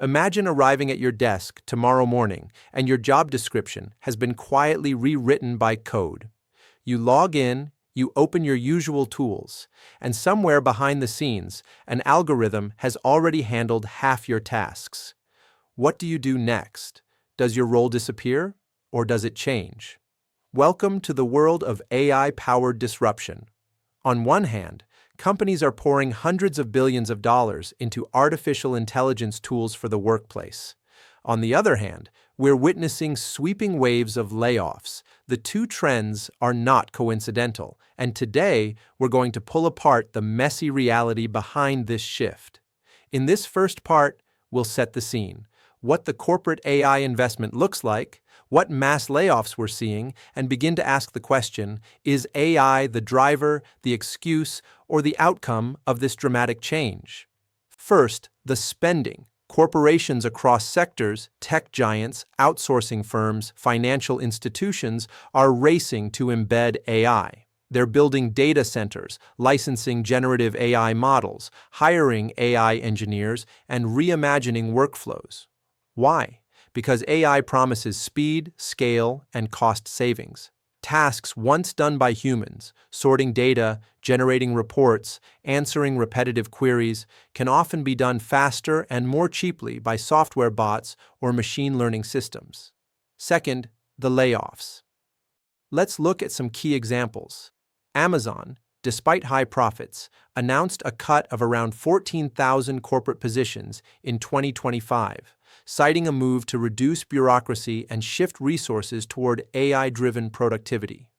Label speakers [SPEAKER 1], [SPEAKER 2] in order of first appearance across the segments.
[SPEAKER 1] Imagine arriving at your desk tomorrow morning and your job description has been quietly rewritten by code. You log in, you open your usual tools, and somewhere behind the scenes, an algorithm has already handled half your tasks. What do you do next? Does your role disappear, or does it change? Welcome to the world of AI-powered disruption. On one hand, companies are pouring hundreds of billions of dollars into artificial intelligence tools for the workplace. On the other hand, we're witnessing sweeping waves of layoffs. The two trends are not coincidental, and today we're going to pull apart the messy reality behind this shift. In this first part, we'll set the scene, what the corporate AI investment looks like, what mass layoffs we're seeing, and begin to ask the question, is AI the driver, the excuse, or the outcome of this dramatic change? First, the spending. Corporations across sectors, tech giants, outsourcing firms, financial institutions are racing to embed AI. They're building data centers, licensing generative AI models, hiring AI engineers, and reimagining workflows. Why? Because AI promises speed, scale, and cost savings. Tasks once done by humans, sorting data, generating reports, answering repetitive queries, can often be done faster and more cheaply by software bots or machine learning systems. Second, the layoffs. Let's look at some key examples. Amazon, despite high profits, announced a cut of around 14,000 corporate positions in 2025, citing a move to reduce bureaucracy and shift resources toward AI-driven productivity.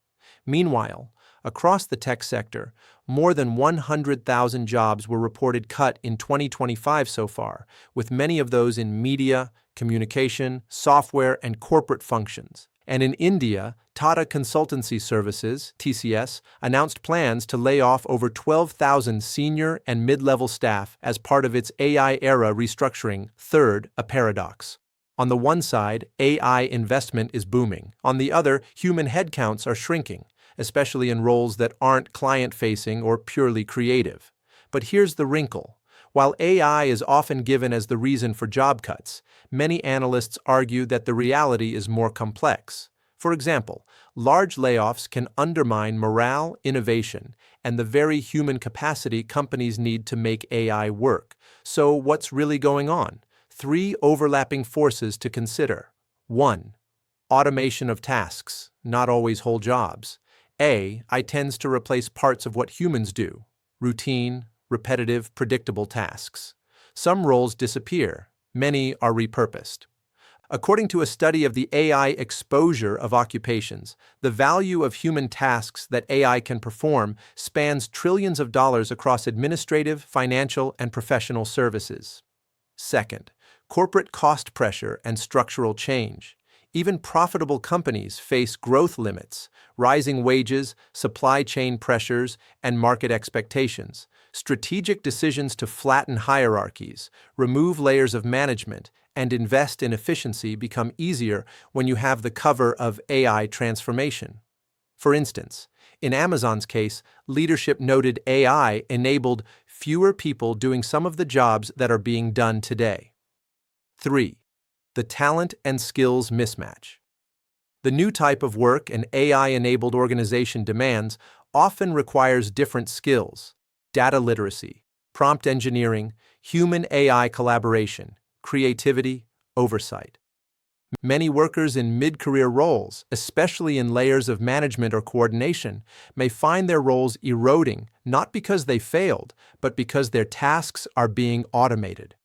[SPEAKER 1] Meanwhile, across the tech sector, more than 100,000 jobs were reported cut in 2025 so far, with many of those in media, communication, software, and corporate functions. And in India, Tata Consultancy Services, TCS, announced plans to lay off over 12,000 senior and mid-level staff as part of its AI-era restructuring. Third, a paradox. On the one side, AI investment is booming. On the other, human headcounts are shrinking, especially in roles that aren't client-facing or purely creative. But here's the wrinkle. While AI is often given as the reason for job cuts, many analysts argue that the reality is more complex. For example, large layoffs can undermine morale, innovation, and the very human capacity companies need to make AI work. So what's really going on? Three overlapping forces to consider. 1. Automation of tasks, not always whole jobs. AI tends to replace parts of what humans do. Routine, repetitive, predictable tasks. Some roles disappear, many are repurposed. According to a study of the AI exposure of occupations, the value of human tasks that AI can perform spans trillions of dollars across administrative, financial, and professional services. Second, corporate cost pressure and structural change. Even profitable companies face growth limits, rising wages, supply chain pressures, and market expectations. Strategic decisions to flatten hierarchies, remove layers of management, and invest in efficiency become easier when you have the cover of AI transformation. For instance, in Amazon's case, leadership noted AI enabled fewer people doing some of the jobs that are being done today. 3. The talent and skills mismatch. The new type of work an AI-enabled organization demands often requires different skills: data literacy, prompt engineering, human-AI collaboration, creativity, oversight. Many workers in mid-career roles, especially in layers of management or coordination, may find their roles eroding not because they failed, but because their tasks are being automated.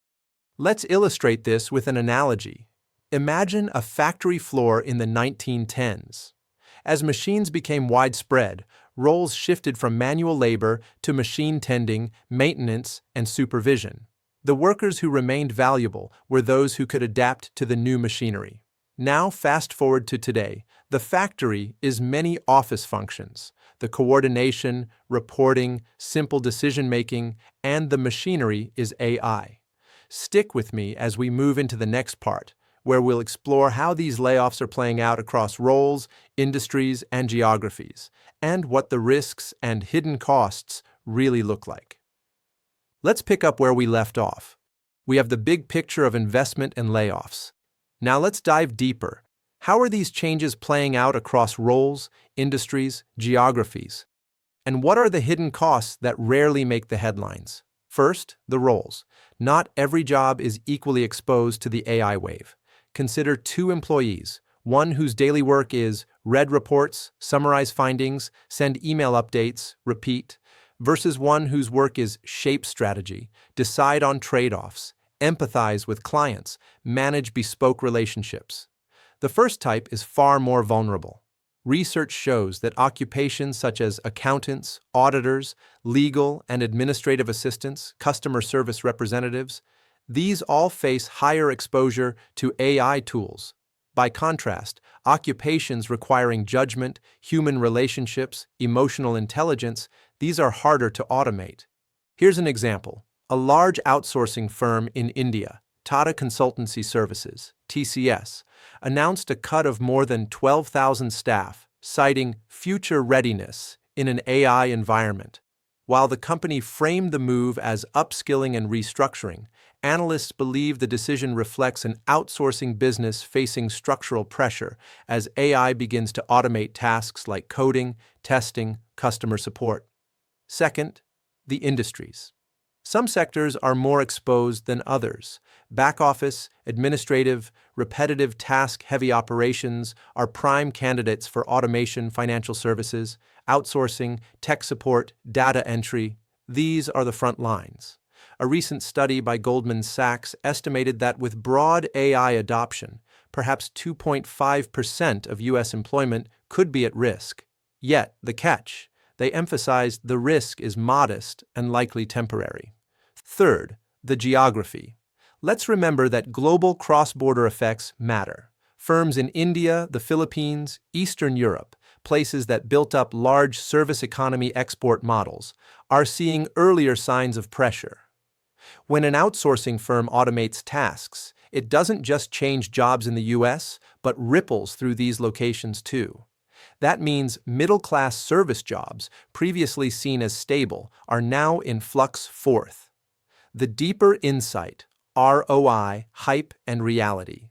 [SPEAKER 1] Let's illustrate this with an analogy. Imagine a factory floor in the 1910s. As machines became widespread, roles shifted from manual labor to machine tending, maintenance, and supervision. The workers who remained valuable were those who could adapt to the new machinery. Now fast forward to today, the factory is many office functions. The coordination, reporting, simple decision-making, and the machinery is AI. Stick with me as we move into the next part, where we'll explore how these layoffs are playing out across roles, industries, and geographies, and what the risks and hidden costs really look like. Let's pick up where we left off. We have the big picture of investment and layoffs. Now let's dive deeper. How are these changes playing out across roles, industries, geographies? And what are the hidden costs that rarely make the headlines? First, the roles. Not every job is equally exposed to the AI wave. Consider two employees, one whose daily work is read reports, summarize findings, send email updates, repeat, versus one whose work is shape strategy, decide on trade-offs, empathize with clients, manage bespoke relationships. The first type is far more vulnerable. Research shows that occupations such as accountants, auditors, legal and administrative assistants, customer service representatives, these all face higher exposure to AI tools. By contrast, occupations requiring judgment, human relationships, emotional intelligence, these are harder to automate. Here's an example. A large outsourcing firm in India, Tata Consultancy Services, TCS, announced a cut of more than 12,000 staff, citing future readiness in an AI environment. While the company framed the move as upskilling and restructuring, analysts believe the decision reflects an outsourcing business facing structural pressure as AI begins to automate tasks like coding, testing, customer support. Second, the industries. Some sectors are more exposed than others. Back office, administrative, repetitive task-heavy operations are prime candidates for automation, financial services, outsourcing, tech support, data entry. These are the front lines. A recent study by Goldman Sachs estimated that with broad AI adoption, perhaps 2.5% of U.S. employment could be at risk. Yet, the catch: they emphasized the risk is modest and likely temporary. Third, the geography. Let's remember that global cross-border effects matter. Firms in India, the Philippines, Eastern Europe, places that built up large service economy export models, are seeing earlier signs of pressure. When an outsourcing firm automates tasks, it doesn't just change jobs in the U.S., but ripples through these locations too. That means middle-class service jobs, previously seen as stable, are now in flux. Fourth, the deeper insight, ROI, hype, and reality.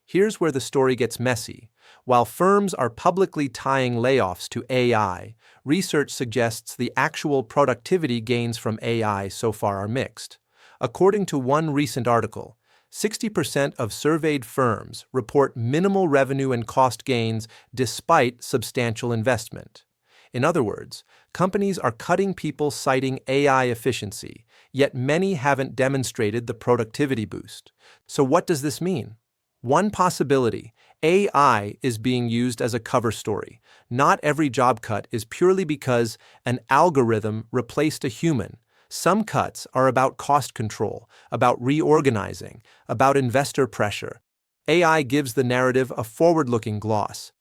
[SPEAKER 1] Here's where the story gets messy. While firms are publicly tying layoffs to AI, research suggests the actual productivity gains from AI so far are mixed. According to one recent article, 60% of surveyed firms report minimal revenue and cost gains despite substantial investment. In other words, companies are cutting people citing AI efficiency, yet many haven't demonstrated the productivity boost. So what does this mean? One possibility: AI is being used as a cover story. Not every job cut is purely because an algorithm replaced a human. Some cuts are about cost control, about reorganizing, about investor pressure. AI gives the narrative a forward-looking gloss.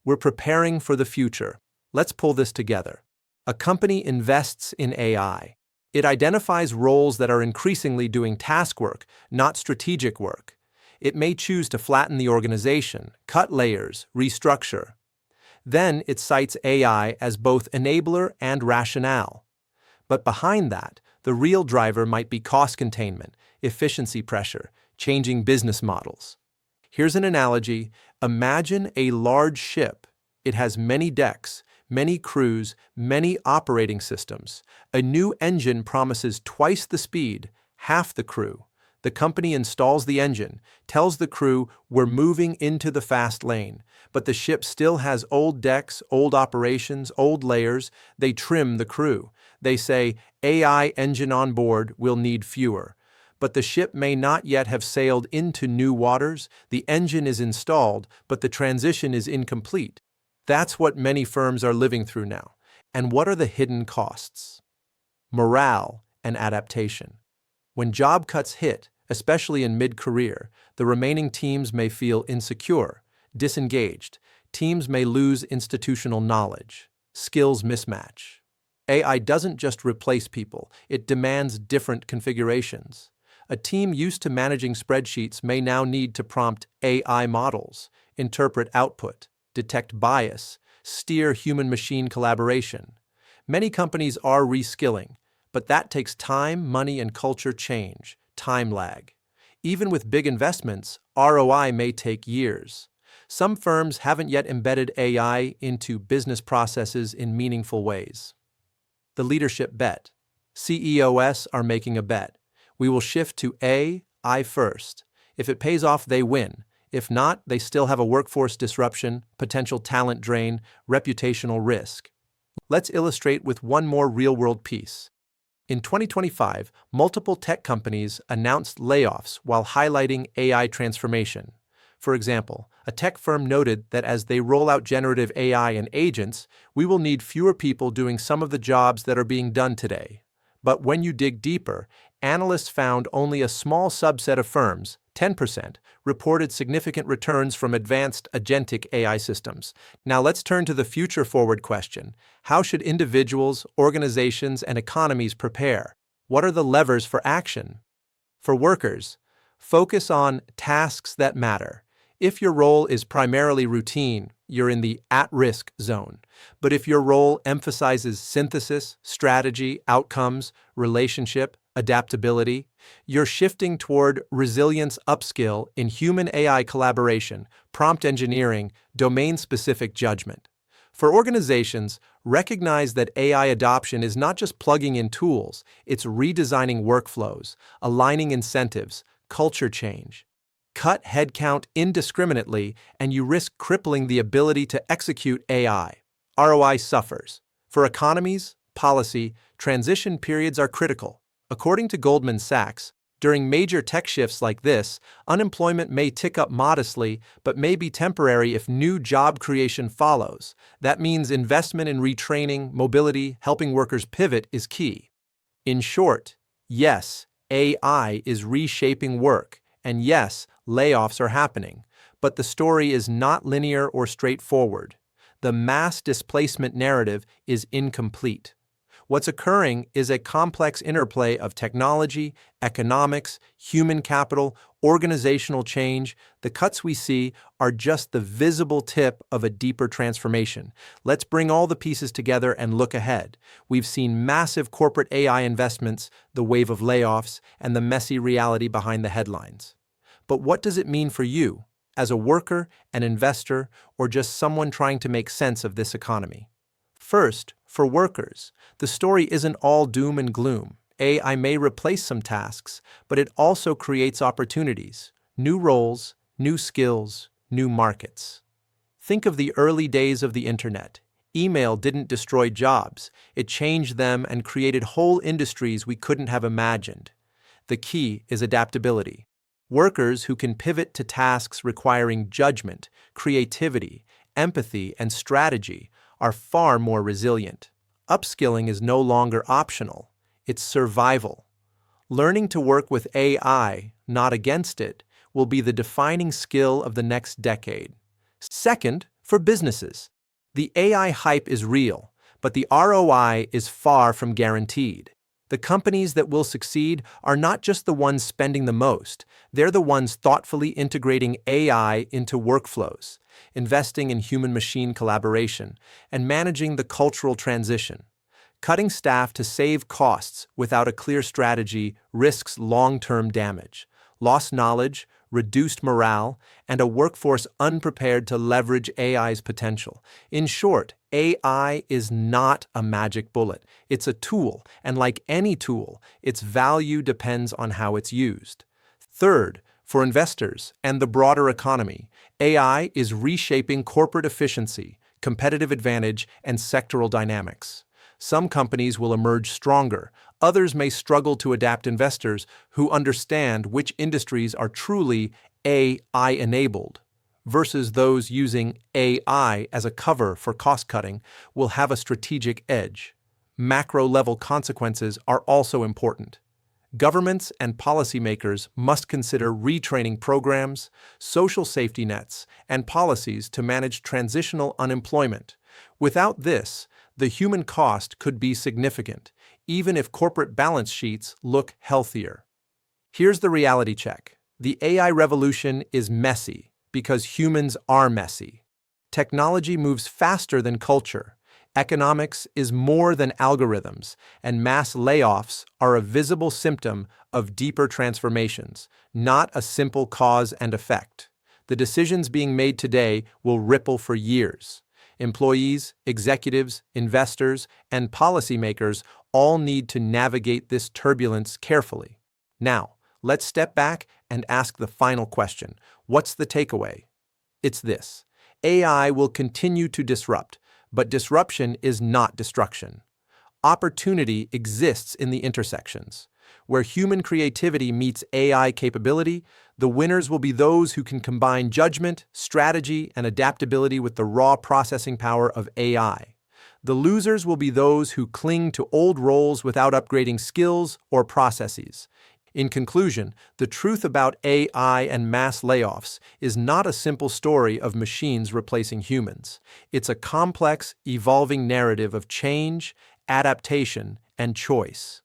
[SPEAKER 1] We're preparing for the future. Let's pull this together. A company invests in AI. It identifies roles that are increasingly doing task work, not strategic work. It may choose to flatten the organization, cut layers, restructure. Then it cites AI as both enabler and rationale. But behind that, the real driver might be cost containment, efficiency pressure, changing business models. Here's an analogy. Imagine a large ship. It has many decks, many crews, many operating systems. A new engine promises twice the speed, half the crew. The company installs the engine, tells the crew we're moving into the fast lane, but the ship still has old decks, old operations, old layers. They trim the crew. They say, AI engine on board will need fewer. But the ship may not yet have sailed into new waters. The engine is installed, but the transition is incomplete. That's what many firms are living through now. And what are the hidden costs? Morale and adaptation. When job cuts hit, especially in mid-career, the remaining teams may feel insecure, disengaged. Teams may lose institutional knowledge, skills mismatch. AI doesn't just replace people, it demands different configurations. A team used to managing spreadsheets may now need to prompt AI models, interpret output, detect bias, steer human-machine collaboration. Many companies are reskilling, but that takes time, money, and culture change. time lag. Even with big investments, ROI may take years. Some firms haven't yet embedded AI into business processes in meaningful ways. The leadership bet. CEOs are making a bet. We will shift to AI first. If it pays off, they win. If not, they still have a workforce disruption, potential talent drain, reputational risk. Let's illustrate with one more real-world piece. In 2025, multiple tech companies announced layoffs while highlighting AI transformation. For example, a tech firm noted that as they roll out generative AI and agents, we will need fewer people doing some of the jobs that are being done today. But when you dig deeper, analysts found only a small subset of firms, 10%, reported significant returns from advanced agentic AI systems. Now let's turn to the future-forward question. How should individuals, organizations, and economies prepare? What are the levers for action? For workers, focus on tasks that matter. If your role is primarily routine, you're in the at-risk zone. But if your role emphasizes synthesis, strategy, outcomes, relationship, adaptability, you're shifting toward resilience upskill in human AI collaboration, prompt engineering, domain-specific judgment. For organizations, recognize that AI adoption is not just plugging in tools, it's redesigning workflows, aligning incentives, culture change. Cut headcount indiscriminately, and you risk crippling the ability to execute AI. ROI suffers. For economies, policy, transition periods are critical. According to Goldman Sachs, during major tech shifts like this, unemployment may tick up modestly, but may be temporary if new job creation follows. That means investment in retraining, mobility, helping workers pivot is key. In short, yes, AI is reshaping work, and yes, layoffs are happening, but the story is not linear or straightforward. The mass displacement narrative is incomplete. What's occurring is a complex interplay of technology, economics, human capital, organizational change. The cuts we see are just the visible tip of a deeper transformation. Let's bring all the pieces together and look ahead. We've seen massive corporate AI investments, the wave of layoffs, and the messy reality behind the headlines. But what does it mean for you, as a worker, an investor, or just someone trying to make sense of this economy? First, for workers, the story isn't all doom and gloom. AI may replace some tasks, but it also creates opportunities, new roles, new skills, new markets. Think of the early days of the internet. Email didn't destroy jobs. It changed them and created whole industries we couldn't have imagined. The key is adaptability. Workers who can pivot to tasks requiring judgment, creativity, empathy, and strategy are far more resilient. Upskilling is no longer optional, it's survival. Learning to work with AI, not against it, will be the defining skill of the next decade. Second, for businesses. The AI hype is real, but the ROI is far from guaranteed. The companies that will succeed are not just the ones spending the most, they're the ones thoughtfully integrating AI into workflows, investing in human-machine collaboration, and managing the cultural transition. Cutting staff to save costs without a clear strategy risks long-term damage, lost knowledge, reduced morale, and a workforce unprepared to leverage AI's potential. In short, AI is not a magic bullet. It's a tool, and like any tool, its value depends on how it's used. Third, for investors and the broader economy, AI is reshaping corporate efficiency, competitive advantage, and sectoral dynamics. Some companies will emerge stronger. Others may struggle to adapt. Investors who understand which industries are truly AI-enabled versus those using AI as a cover for cost-cutting will have a strategic edge. Macro-level consequences are also important. Governments and policymakers must consider retraining programs, social safety nets, and policies to manage transitional unemployment. Without this, the human cost could be significant, even if corporate balance sheets look healthier. Here's the reality check. The AI revolution is messy because humans are messy. Technology moves faster than culture. Economics is more than algorithms, and mass layoffs are a visible symptom of deeper transformations, not a simple cause and effect. The decisions being made today will ripple for years. Employees, executives, investors, and policymakers all need to navigate this turbulence carefully. Now, let's step back and ask the final question. What's the takeaway? It's this: AI will continue to disrupt, but disruption is not destruction. Opportunity exists in the intersections. Where human creativity meets AI capability, the winners will be those who can combine judgment, strategy, and adaptability with the raw processing power of AI. The losers will be those who cling to old roles without upgrading skills or processes. In conclusion, the truth about AI and mass layoffs is not a simple story of machines replacing humans. It's a complex, evolving narrative of change, adaptation, and choice.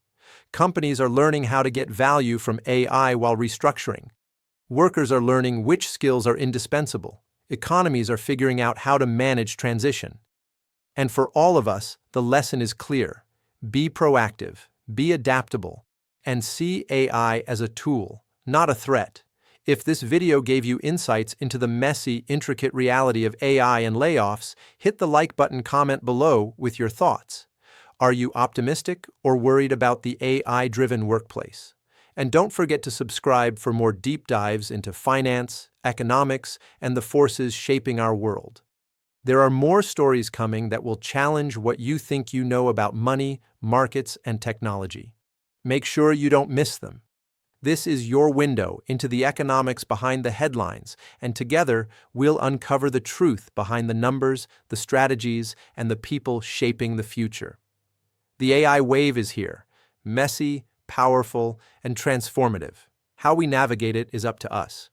[SPEAKER 1] Companies are learning how to get value from AI while restructuring. Workers are learning which skills are indispensable. Economies are figuring out how to manage transition. And for all of us, the lesson is clear: be proactive, be adaptable, and see AI as a tool, not a threat. If this video gave you insights into the messy, intricate reality of AI and layoffs, hit the like button, comment below with your thoughts. Are you optimistic or worried about the AI-driven workplace? And don't forget to subscribe for more deep dives into finance, economics, and the forces shaping our world. There are more stories coming that will challenge what you think you know about money, markets, and technology. Make sure you don't miss them. This is your window into the economics behind the headlines, and together we'll uncover the truth behind the numbers, the strategies, and the people shaping the future. The AI wave is here, messy, powerful, and transformative. How we navigate it is up to us.